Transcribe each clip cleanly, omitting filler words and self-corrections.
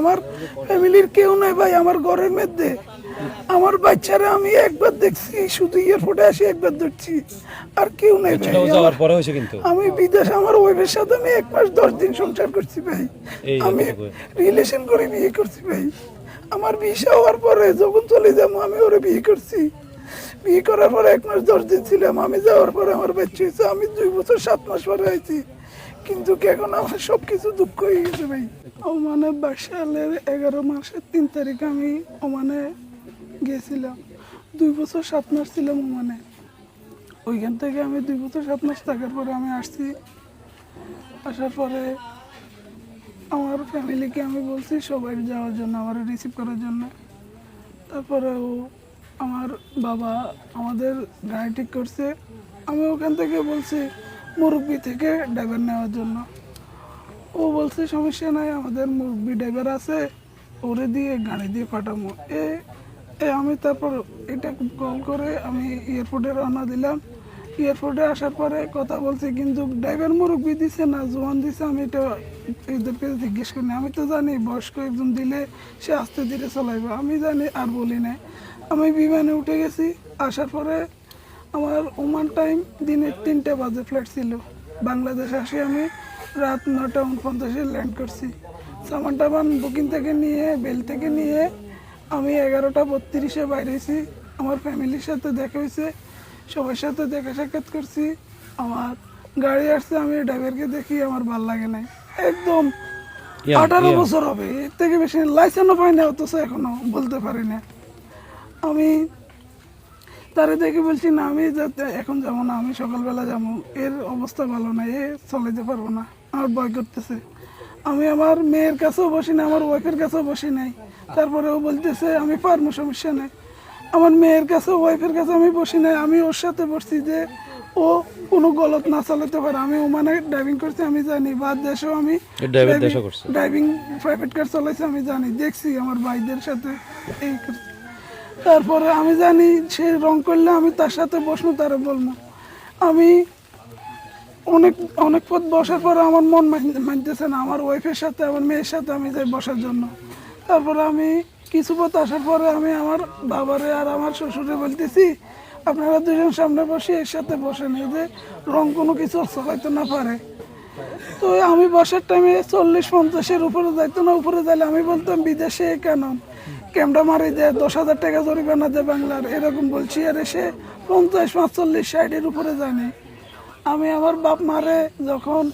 আমার ফ্যামিলির কেউ নাই ভাই আমার ঘরের মধ্যে। আমার বাচ্চারা আমি একবার দেখছি, শুধু এয়ারপোর্টে আসি একবার ধরছি, আর কেউ নাই ভাই। যাওয়ার পরে হয়েছে কিন্তু আমি বিদেশ আমার ওয়াইফের সাথে আমি 1 মাস 10 দিন সংসার করছি ভাই। আমি রিলেশন করে বিয়ে করছি ভাই। আমার ভিসা হওয়ার পরে যখন চলে যাবো আমি ওরে বিয়ে করছি। বিয়ে করার পরে 1 মাস 10 দিন ছিলাম। আমি যাওয়ার পরে আমার বাচ্চা হয়েছে। আমি 2 বছর 7 মাস পরে আইছি, কিন্তু এখন আমার সবকিছু দুঃখ হয়ে গেছে ভাই। ওমানে 22 সালের 11 মাসের 3 তারিখ আমি ওমানে গিয়েছিলাম। 2 বছর 7 মাস ছিলাম ওমানে। ওইখান থেকে আমি 2 বছর 7 মাস থাকার পরে আমি আসছি। আসার পরে আমার ফ্যামিলিকে আমি বলছি সবাই যাওয়ার জন্য, আমার রিসিভ করার জন্য। তারপরেও আমার বাবা আমাদের গাড়ি ঠিক করছে। আমি ওখান থেকে বলছি মুরব্বি থেকে ড্রাইভার নেওয়ার জন্য। ও বলছে সমস্যা নাই, আমাদের মুরব্বি ড্রাইভার আছে, ওরে দিয়ে গাড়ি দিয়ে পাঠাবো। আমি তারপর এটা কল করে আমি এয়ারপোর্টে রওনা দিলাম। এয়ারপোর্টে আসার পরে কথা বলছি, কিন্তু ড্রাইভার মুরব্বি দিছে না জোয়ান দিছে আমি এটা এদেরকে জিজ্ঞেস করিনি। আমি তো জানি বয়স্ক একজন দিলে সে আস্তে ধীরে চলাইবে, আমি জানি আর বলি না। আমি বিমানে উঠে গেছি। আসার পরে আমার ওমান টাইম দিনে 3টা বাজে ফ্লাইট ছিল। বাংলাদেশ আসি আমি রাত 9:49 ল্যান্ড করছি। সামান টামান বুকিং থেকে নিয়ে বেল থেকে নিয়ে আমি 11:32 বাইরেছি। আমার ফ্যামিলির সাথে দেখা হয়েছে, সবার সাথে দেখা সাক্ষাৎ করছি। আমার গাড়ি আসছে, আমি ড্রাইভারকে দেখি আমার ভাল লাগে নাই। একদম 18 বছর হবে, এর থেকে বেশি লাইসেন্সও পাই না, অথচ এখনো বলতে পারি না। আমি তারে দেখে বলছি না আমি যাতে এখন যাবো না, আমি সকালবেলা যাবো, এর অবস্থা ভালো না, এ চলাইতে পারবো না, আমার ভয় করতেছে। আমি আমার মেয়ের কাছেও বসি না, আমার ওয়াইফের কাছেও বসি নাই। তারপরেও বলতেছে আমি পারবো, সমস্যা নেই। আমার মেয়ের কাছে ওয়াইফের কাছে আমি বসি নাই, আমি ওর সাথে বসছি যে ও কোনো গলত না চালাতে পারে। আমি ওমানে ড্রাইভিং করছি, আমি জানি। বাদ দেশেও আমি ড্রাইভিং প্রাইভেট কার চালাইছি, আমি জানি, দেখছি আমার ভাইদের সাথে এই করছি। তারপরে আমি জানি সে রং করলে আমি তার সাথে বসবো, তারা বলবো। আমি অনেক অনেক পথ বসার পরে আমার মন মানতেছে না, আমার ওয়াইফের সাথে আমার মেয়ের সাথে আমি যাই বসার জন্য। তারপরে আমি কিছু পথ আসার পরে আমি আমার বাবারে আর আমার শ্বশুরে বলতেছি আপনারা দুজন সামনে বসে এর সাথে বসেন, এই যে রং কোনো কিছু চলাইতে না পারে। তো আমি বসার টাইমে 40-50-এর উপরে যাইতো না। উপরে যাইলে আমি বলতাম বিদেশে কেন ক্যামেরা মারি দেয়, 10,000 টাকা জরিমানা দেয় বাংলার, এরকম বলছি। আর এসে 50, 45, 60-এর উপরে যায়নি। আমি আমার বাপ মারে যখন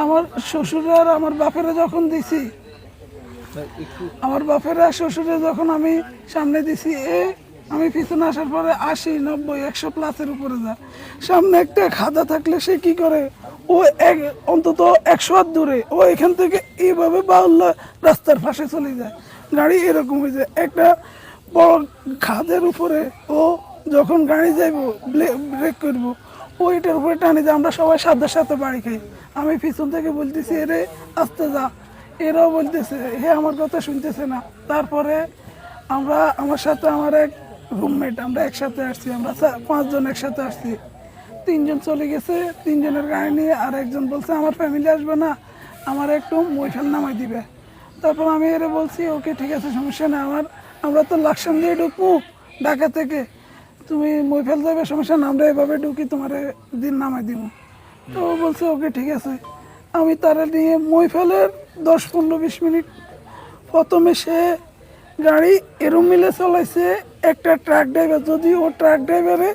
আমার শ্বশুরে আর আমার বাপেরা যখন দিছি, আমার বাপেরা শ্বশুরে যখন আমি সামনে দিছি, আমি পিছনে আসার পরে 80, 90, 100 প্লাসের উপরে যায়। সামনে একটা খাদা থাকলে সে কি করে, ও অন্তত 100 হাত দূরে, ও এখান থেকে এইভাবে বাউল্লা রাস্তার পাশে চলে যায়। গাড়ি এরকম হয়ে যায় একটা বড় খাদের উপরে। ও যখন গাড়ি যাইব ব্রেক করবো, ওইটার উপরে টানি যায়। আমরা সবাই সাথে সাথে বাড়ি খাই। আমি পিছন থেকে বলতেছি এরে আস্তে যা, এরাও বলতেছে হে আমার কথা শুনতেছে না। তারপরে আমার সাথে আমার এক রুমমেট, আমরা একসাথে আসছি, আমরা 5 জন একসাথে আসছি। 3 জন চলে গেছে 3 জনের গাড়ি নিয়ে, আর একজন বলছে আমার ফ্যামিলি আসবে না, আমার একটু মৈফেল নামাই দিবে। তারপর আমি এরে বলছি ওকে ঠিক আছে, সমস্যা নেই, আমরা তো লাকসাম দিয়ে ঢুকবো ঢাকা থেকে, তুমি মৈফেল যাবে, সমস্যা না, আমরা এভাবে ঢুকি, তোমার দিন নামাই দিব। তো ও বলছে ওকে ঠিক আছে। আমি তারা নিয়ে মৈফেলের 10-15-20 মিনিট প্রথমে সে গাড়ি এরম মিলে চলাইছে। একটা ট্রাক ড্রাইভার, যদি ও ট্রাক ড্রাইভারে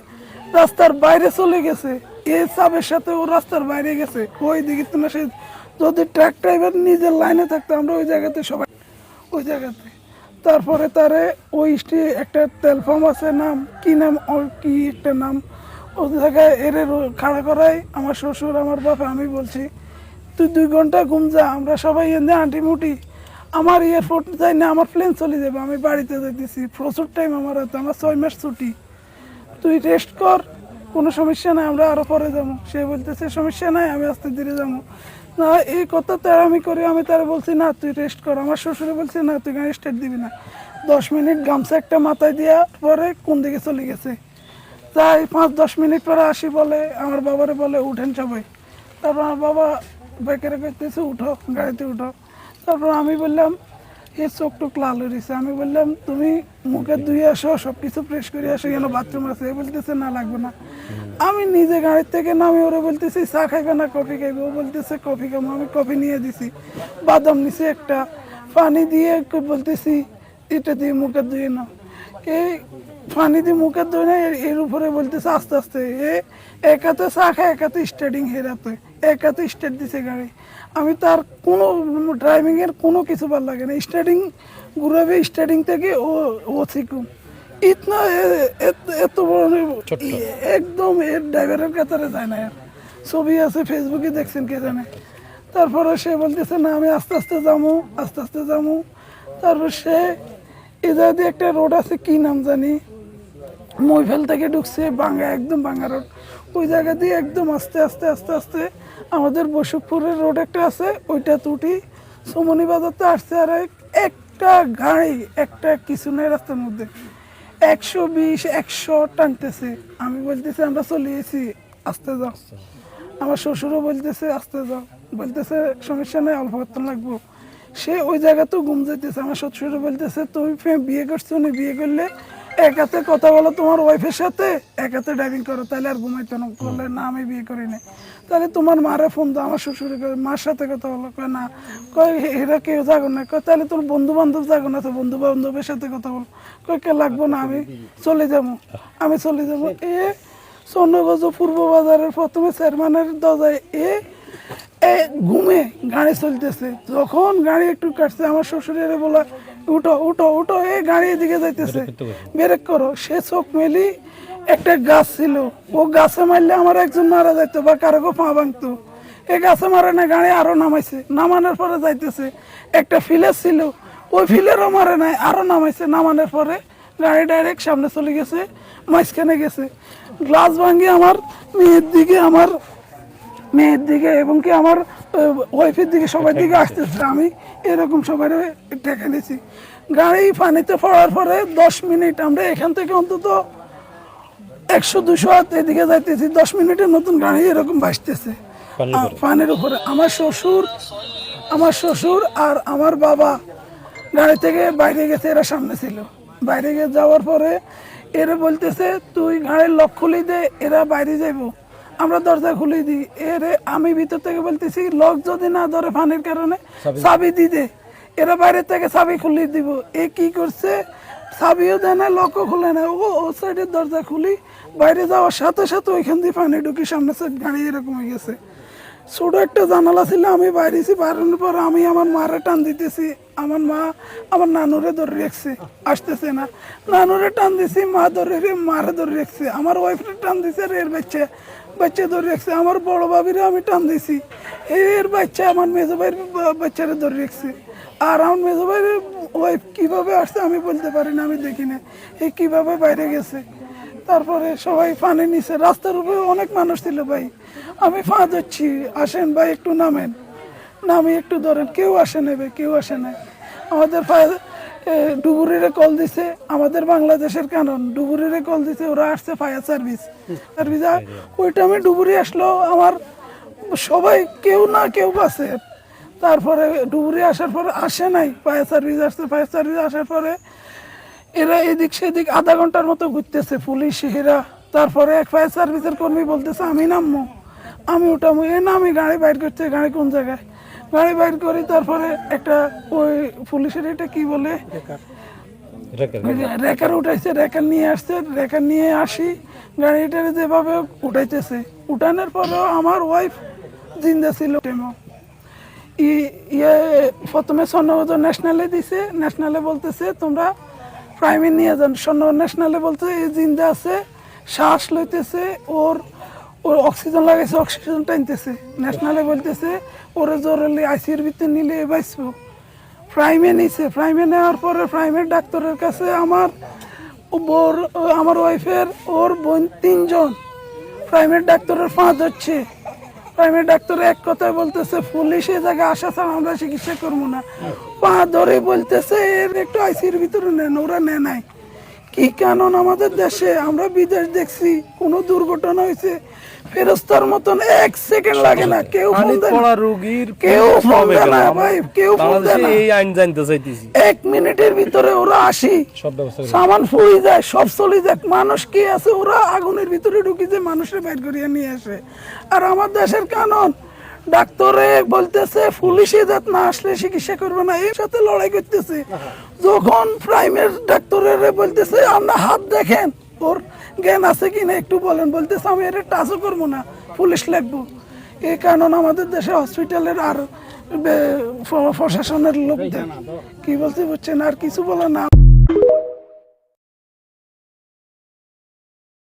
রাস্তার বাইরে চলে গেছে, এই চাপের সাথে ও রাস্তার বাইরে গেছে, ওই দিকে তো না। সে যদি ট্রাক ড্রাইভার নিজের লাইনে থাকতো আমরা ওই জায়গাতে সবাই ওই জায়গাতে। তারপরে তারে ওই একটা তেল পাম্প আছে, নাম কি নাম, ওর কি একটা নাম, ওই জায়গায় এরে খাড়া করাই আমার শ্বশুর আমার বাবা। আমি বলছি তুই 2 ঘন্টা ঘুম যা, আমরা সবাই এনে আঁটি মুটি, আমার এয়ারপোর্ট যাই না, আমার প্লেন চলে যাবে, আমি বাড়িতে যাইতেছি, প্রচুর টাইম আমার হাতে, আমার 6 মাস ছুটি, তুই রেস্ট কর, কোনো সমস্যা নাই, আমরা আরও পরে যাবো। সে বলতেছে সমস্যা নাই, আমি আস্তে ধীরে যাবো না। এই কথা আমি করি, আমি তারা বলছি না তুই রেস্ট কর। আমার শ্বশুরে বলছে না তুই গাড়ি স্টার্ট দিবি না। 10 মিনিট গামছা একটা মাথায় দেওয়ার পরে কোন দিকে চলে গেছে। তাই 5-10 মিনিট পরে আসি, বলে আমার বাবারে বলে উঠেন সবাই। তারপর আমার বাবা বেকারে করতেছে উঠো, গাড়িতে উঠো। তারপর আমি বললাম এর চোখ টোক লাল হয়েছে। আমি বললাম তুমি মুখে ধুয়ে আসো, সবকিছু ফ্রেশ করে আসো, এখানে বাথরুম আছে। এ বলতেছে না লাগবে না। আমি নিজে গাড়ির থেকে নামে ওরা বলতেছি চা খাইবে না কফি খাইবে, ও বলতেছে কফি খাবো। আমি কফি নিয়ে দিছি, বাদাম নিছি একটা, পানি দিয়ে বলতেছি এটা দিয়ে মুখে ধুয়ে নাও। এই পানি দিয়ে মুখে ধুয়ে না, এর উপরে বলতেছে আস্তে আস্তে। এক হাতে চা খায়, এক হাতে স্টার্টিং, হেরাতে এক হাতে স্টার্ট দিছে গাড়ি। আমি তার কোনো ড্রাইভিং এর কোনো কিছু ভালো লাগে না। স্টার্টিং ঘুরাবে, স্টার্টিং থেকে ও শিখুন ইতনা এত বড় একদম এর ড্রাইভারের কাতারে যায় না। এর ছবি আছে ফেসবুকে, দেখছেন কে জানে। তারপরে সে বলতেছে না আমি আস্তে আস্তে যাবো, আস্তে আস্তে যাবো। তারপর সে এদের দিয়ে একটা রোড আছে, কি নাম জানি, মইফেল থেকে ঢুকছে বাঙ্গা, একদম বাঙ্গা রোড। ওই জায়গা দিয়ে একদম আস্তে আস্তে আস্তে আস্তে আমাদের বসুকপুরের রোড একটা আছে, ওইটা তুটি সমনি বাজারতে আসছে। আর একটা গাড়ি, একটা কিছু নেই রাস্তার মধ্যে, 120 100 টানতেছে। আমি বলতেছি আমরা চলে এসেছি, আস্তে যাও। আমার শ্বশুরও বলতেছে আস্তে যাও, বলতেছে সমস্যা নেই, অল্প করতে লাগবো। সে ওই জায়গাতেও ঘুম যাইতেছে। আমার শ্বশুরও বলতেছে তুমি বিয়ে করছো না, বিয়ে করলে এক হাতে কথা বলো তোমার ওয়াইফের সাথে, এক হাতে ড্রাইভিং করো, তাহলে আর ঘুমাইতো না। বললে না আমি বিয়ে করি না। তাহলে তোমার মারে ফোন দাও। আমার শ্বশুরে মার সাথে কথা বলো, কয় না, কয় এরা কেউ যাগো না। কয় তাহলে তোর বন্ধু বান্ধব যাগো না, তো বন্ধু বান্ধবের সাথে কথা বলো। কয় কে লাগবো না, আমি চলে যাবো, আমি চলে যাবো। চন্দ্রগঞ্জ পূর্ব বাজারের প্রথমে চেয়ারম্যানের দরজায় ঘুমে গাড়ি চলতেছে। যখন গাড়ি একটু কাটছে, আমার শ্বশুরের বলা উঠো উঠো উঠো, গাড়ি এদিকে যাইতেছে, ব্রেক করো। সে চোখ মেলি, একটা গাছ ছিল, ও গাছে মারলে আমার একজন মারা যাইতো বা কারো পা ভাঙতো। এই গাছে মারে না, গাড়ি আরো নামাইছে, নামানোর পরে যাইতেছে। একটা ফিলের ছিল, ওই ফিলেরও মারে নাই, আরো নামাইছে। নামানোর পরে গাড়ি ডাইরেক্ট সামনে চলে গেছে, মাঝখানে গেছে। গ্লাস ভাঙি আমার মেয়ের দিকে এবং কি আমার ওয়াইফের দিকে, সবার দিকে আসতেছে। আমি এরকম সবাই টেকে নিয়েছি। গাড়ি পানিতে পড়ার পরে 10 মিনিট আমরা এখান থেকে অন্তত 100-200 হাত এদিকে যাইতেছি, 10 মিনিটের নতুন গাড়ি এরকম ভাসতেছে পানির উপরে। আমার শ্বশুর আর আমার বাবা গাড়ি থেকে বাইরে গেছে, এরা সামনে ছিল। বাইরে গিয়ে যাওয়ার পরে এরা বলতেছে তুই গাড়ির লক খুলে দে, এরা বাইরে যাইবো। আমরা দরজা খুলে দিই। আমি ভিতর থেকে বলতেছি লক যদি না ধরে পানির কারণে চাবি দি দে। এরা বাইরে থেকে চাবি খুলে দিব। এ কি করছে, চাবিও দেয় না, লকও খুলে না। ও সাইডের দরজা খুলি, বাইরে যাওয়ার সাথে সাথে ওইখান দিয়ে পানি ঢুকি, সামনে গাড়ি এরকম হয়ে গেছে। ছোট একটা জানালা ছিল, আমি বাইরেছি। বাইরের পর আমি আমার মারে টান দিতেছি, আমার মা আমার নানুরে ধরে রেখছে, আসতেছে না। নানুরে টান দিছি, মারে ধরে রেখছে। আমার ওয়াইফরে টান দিছে, আর এর বাচ্চা ধরে রেখছে। আমার বড় ভাবিরে আমি টান দিছি, এর বাচ্চা আমার মেজো ভাইয়ের বাচ্চারে ধরে রেখছে। আর আমার মেজো ভাইয়ের ওয়াইফ কিভাবে আসছে আমি বলতে পারি না, আমি দেখি না কিভাবে বাইরে গেছে। তারপরে সবাই পানি নিছে, রাস্তার উপরে অনেক মানুষ ছিল। ভাই আমি পা ধরছি, আসেন ভাই একটু নামেন, নামি একটু ধরেন। কেউ আসে নেবে, কেউ আসে না। আমাদের ডুবুরিরে কল দিছে, আমাদের বাংলাদেশের কারণ ডুবুরিরে কল দিছে, ওরা আসছে ফায়ার সার্ভিস। ওই টাইমে ডুবুরি আসলো, আমার সবাই কেউ না কেউ বাসে। তারপরে ডুবুরি আসার পরে আসে নাই, ফায়ার সার্ভিস আসছে। ফায়ার সার্ভিস আসার পরে এরা এদিক সেদিক আধা ঘন্টার মতো ঘুরতেছে, পুলিশ এরা। তারপরে এক ফায়ার সার্ভিসের কর্মী বলতেছে আমি নামবো, আমি উঠামো। না আমি গাড়ি বাইর করতে, গাড়ি কোন জায়গায়, গাড়ি বাইর করি। তারপরে একটা ওই পুলিশের এটা কি বলে, রেকার উঠাইছে, রেকার নিয়ে আসছে। রেকার নিয়ে আসি, গাড়িটার যেভাবে উঠাইতেছে, উঠানোর পরেও আমার ওয়াইফ জিন্দা ছিল। প্রথমে স্বর্ণগঞ্জ ন্যাশনালে দিছে, ন্যাশনালে বলতেছে তোমরা প্রাইমে নিয়ে যান। স্বর্ণগঞ্জ ন্যাশনালে বলতে এই জিন্দা আছে, শ্বাস লইতেছে, ওর অক্সিজেন লাগাইছে, অক্সিজেন টানতেছে। ন্যাশনালে বলতেছে ওরে জরুরি আইসিউর ভিতরে নিলে বাঁচবো। প্রাইমে নিছে, প্রাইমে নেওয়ার পরে প্রাইমের ডাক্তারের কাছে আমার ওয়াইফের ওর বোন 3 জন প্রাইমের ডাক্তারের ফাঁদ হচ্ছে। প্রাইমের ডাক্তার এক কথায় বলতেছে পুলিশ এই জায়গায় আসা ছাড়া আমরা চিকিৎসা করবো না। পা ধরে বলতেছে এর একটু আইসিউর ভিতরে নেন, ওরা নেয় নাই। কি কারণ আমাদের দেশে, আমরা বিদেশ দেখছি, কোনো দুর্ঘটনা হয়েছে ফেরস্তার মতন 1 সেকেন্ড লাগে না, কেউ ফোন আইনত দেয় না, পড়া রোগীর কেউ ফোন হবে দেয় কেন? না আমরা ভাই, কেউ ফোন দেয় বাংলাদেশে না। এই আইন জানতে চাইতেছি। 1 মিনিটের ভিতরে ওরা আসি, সব ব্যবস্থা করে। সামান ফুড়ে যায়, সব চলে যাক, মানুষ কি আছে ওরা আগুনের ভিতরে ঢুকি যে মানুষের বাইর করিয়ে নিয়ে আসে। আর আমার দেশের কানুন ডাক্তারে বলতেছে পুলিশে যাত না আসলে চিকিৎসা করবে না, এর সাথে লড়াই করতেছে। যখন প্রাইমের ডাক্তারের বলতেছে আমরা হাত দেখেন ওর জ্ঞান আছে কিনা একটু বলেন, বলতেছে আমি এর টাচও করবো না, পুলিশ লাগবো। এই কারণ আমাদের দেশে হসপিটালের আর প্রশাসনের লোকদের কি বলতে বুঝছেন, আর কিছু বলে না।